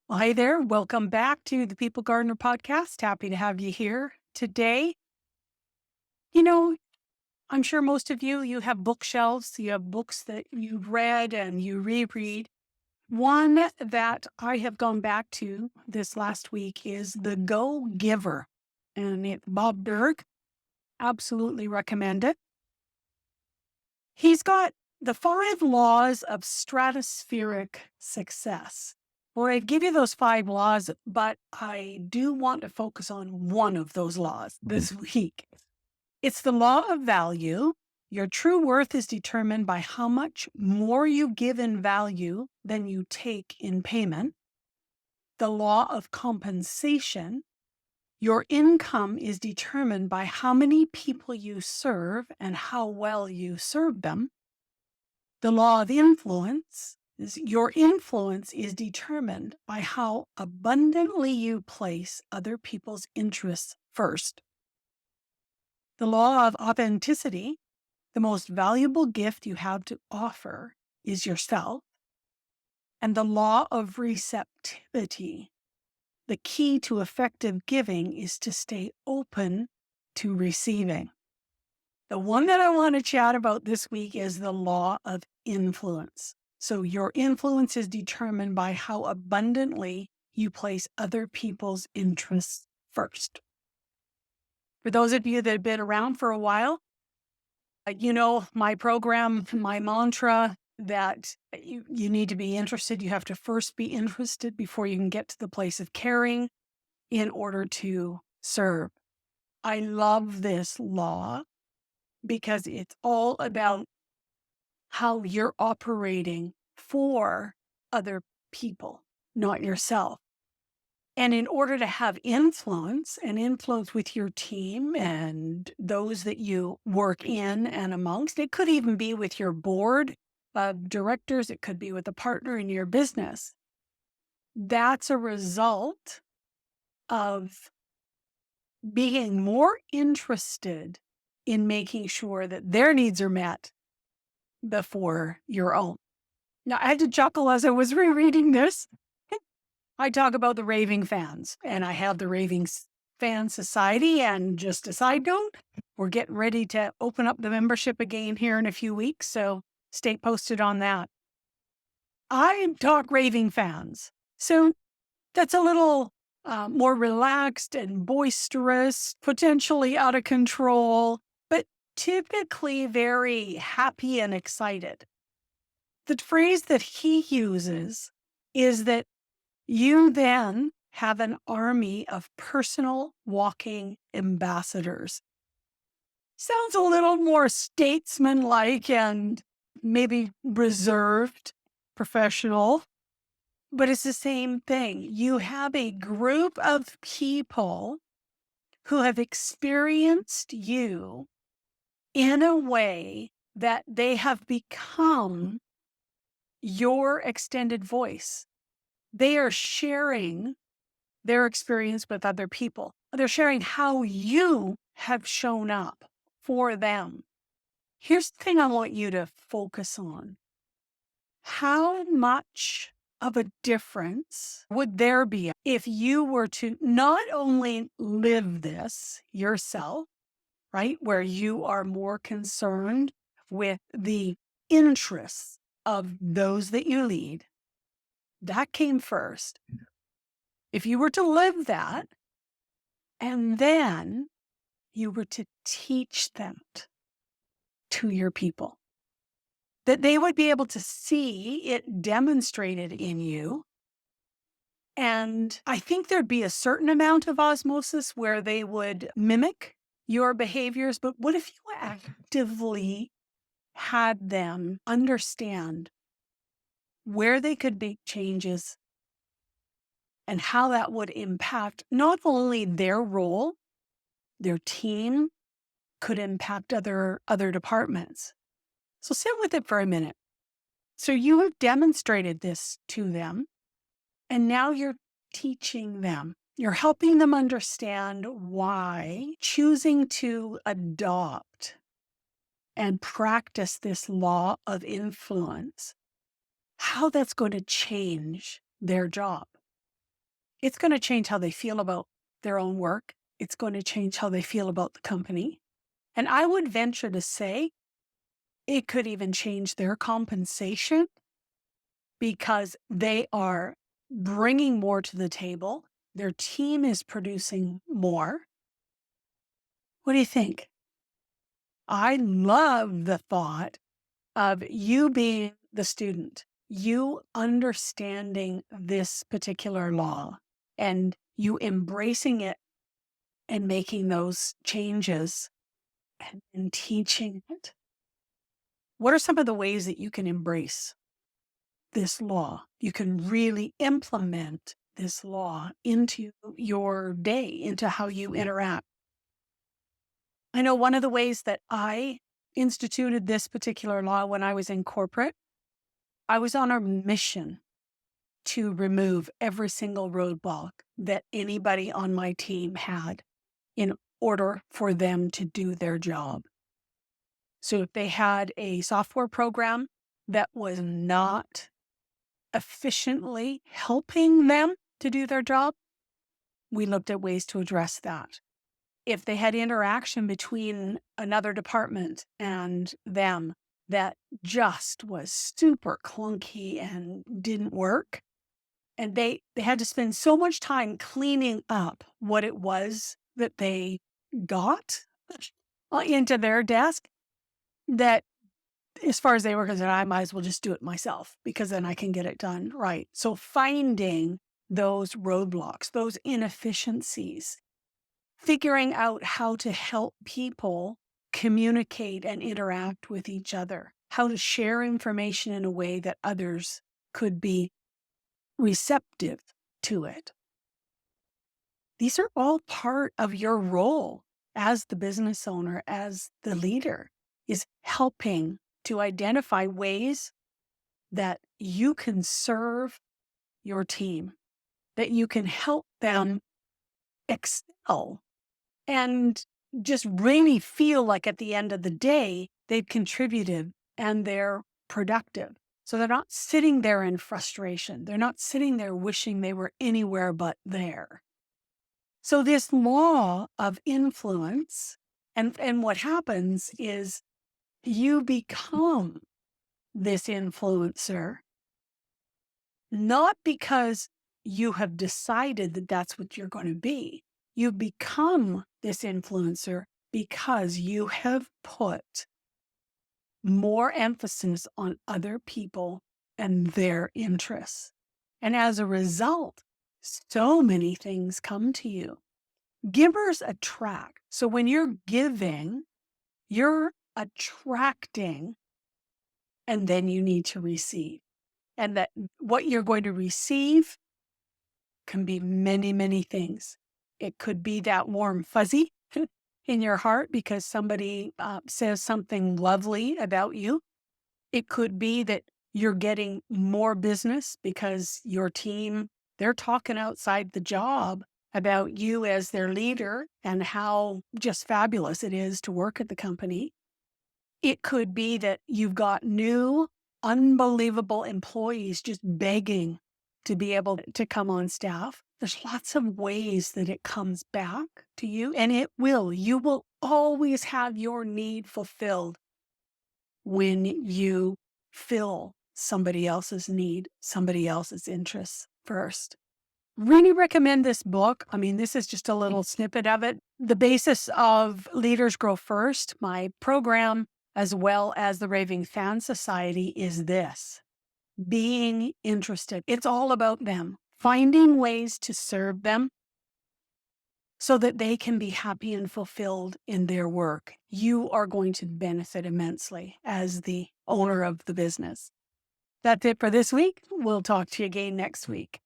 Well, hi there. Welcome back to the People Gardener podcast. Happy to have you here today. You know, I'm sure most of you have bookshelves. You have books that you've read and you reread. One that I have gone back to this last week is The Go Giver, and it's Bob Berg. Absolutely recommend it. He's got the 5 laws of stratospheric success. Well, I give you those 5 laws, but I do want to focus on one of those laws this week. It's the law of value. Your true worth is determined by how much more you give in value than you take in payment. The law of compensation. Your income is determined by how many people you serve and how well you serve them. The law of influence is your influence is determined by how abundantly you place other people's interests first. The law of authenticity, the most valuable gift you have to offer is yourself. And the law of receptivity, the key to effective giving is to stay open to receiving. The one that I want to chat about this week is the law of influence. So your influence is determined by how abundantly you place other people's interests first. For those of you that have been around for a while, you know my program, my mantra that you need to be interested. You have to first be interested before you can get to the place of caring in order to serve. I love this law because it's all about how you're operating for other people, not yourself. And in order to have influence and influence with your team and those that you work in and amongst, it could even be with your board of directors, it could be with a partner in your business. That's a result of being more interested in making sure that their needs are met before your own. Now, I had to chuckle as I was rereading this. I talk about the raving fans, and I have the Raving Fan Society. And just a side note, we're getting ready to open up the membership again here in a few weeks, so stay posted on that. I talk raving fans, so that's a little more relaxed and boisterous, potentially out of control, but typically very happy and excited. The phrase that he uses is that you then have an army of personal walking ambassadors. Sounds a little more statesman-like and maybe reserved, professional, but it's the same thing. You have a group of people who have experienced you in a way that they have become your extended voice. They are sharing their experience with other people. They're sharing how you have shown up for them. Here's the thing I want you to focus on. How much of a difference would there be if you were to not only live this yourself, right, where you are more concerned with the interests of those that you lead? That came first. If you were to live that, and then you were to teach them to your people, that they would be able to see it demonstrated in you. And I think there'd be a certain amount of osmosis where they would mimic your behaviors. But what if you actively had them understand where they could make changes and how that would impact not only their role, their team, could impact other departments. So sit with it for a minute. So you have demonstrated this to them, and now you're teaching them. You're helping them understand why choosing to adopt and practice this law of influence, how that's going to change their job. It's going to change how they feel about their own work. It's going to change how they feel about the company. And I would venture to say it could even change their compensation because they are bringing more to the table. Their team is producing more. What do you think? I love the thought of you being the student, you understanding this particular law and you embracing it and making those changes and teaching it. What are some of the ways that you can embrace this law? You can really implement this law into your day, into how you interact. I know one of the ways that I instituted this particular law when I was in corporate, I was on a mission to remove every single roadblock that anybody on my team had in order for them to do their job. So if they had a software program that was not efficiently helping them to do their job, we looked at ways to address that. If they had interaction between another department and them that just was super clunky and didn't work, and they had to spend so much time cleaning up what it was that they got into their desk, that as far as they were concerned, I might as well just do it myself because then I can get it done right. So finding those roadblocks, those inefficiencies, figuring out how to help people communicate and interact with each other, how to share information in a way that others could be receptive to it. These are all part of your role as the business owner, as the leader, is helping to identify ways that you can serve your team, that you can help them excel and just really feel like at the end of the day, they've contributed and they're productive. So they're not sitting there in frustration. They're not sitting there wishing they were anywhere but there. So this law of influence, and what happens is you become this influencer, not because you have decided that that's what you're going to be. You become this influencer because you have put more emphasis on other people and their interests. And as a result, so many things come to you. Givers attract. So when you're giving, you're attracting, and then you need to receive. And that what you're going to receive can be many, many things. It could be that warm fuzzy in your heart because somebody says something lovely about you. It could be that you're getting more business because your team, they're talking outside the job about you as their leader and how just fabulous it is to work at the company. It could be that you've got new, unbelievable employees just begging to be able to come on staff. There's lots of ways that it comes back to you, and it will. You will always have your need fulfilled when you fill somebody else's need, somebody else's interests first. Really recommend this book. I mean, this is just a little snippet of it. The basis of Leaders Grow First, my program, as well as the Raving Fan Society, is this: being interested. It's all about them, finding ways to serve them so that they can be happy and fulfilled in their work. You are going to benefit immensely as the owner of the business. That's it for this week. We'll talk to you again next week.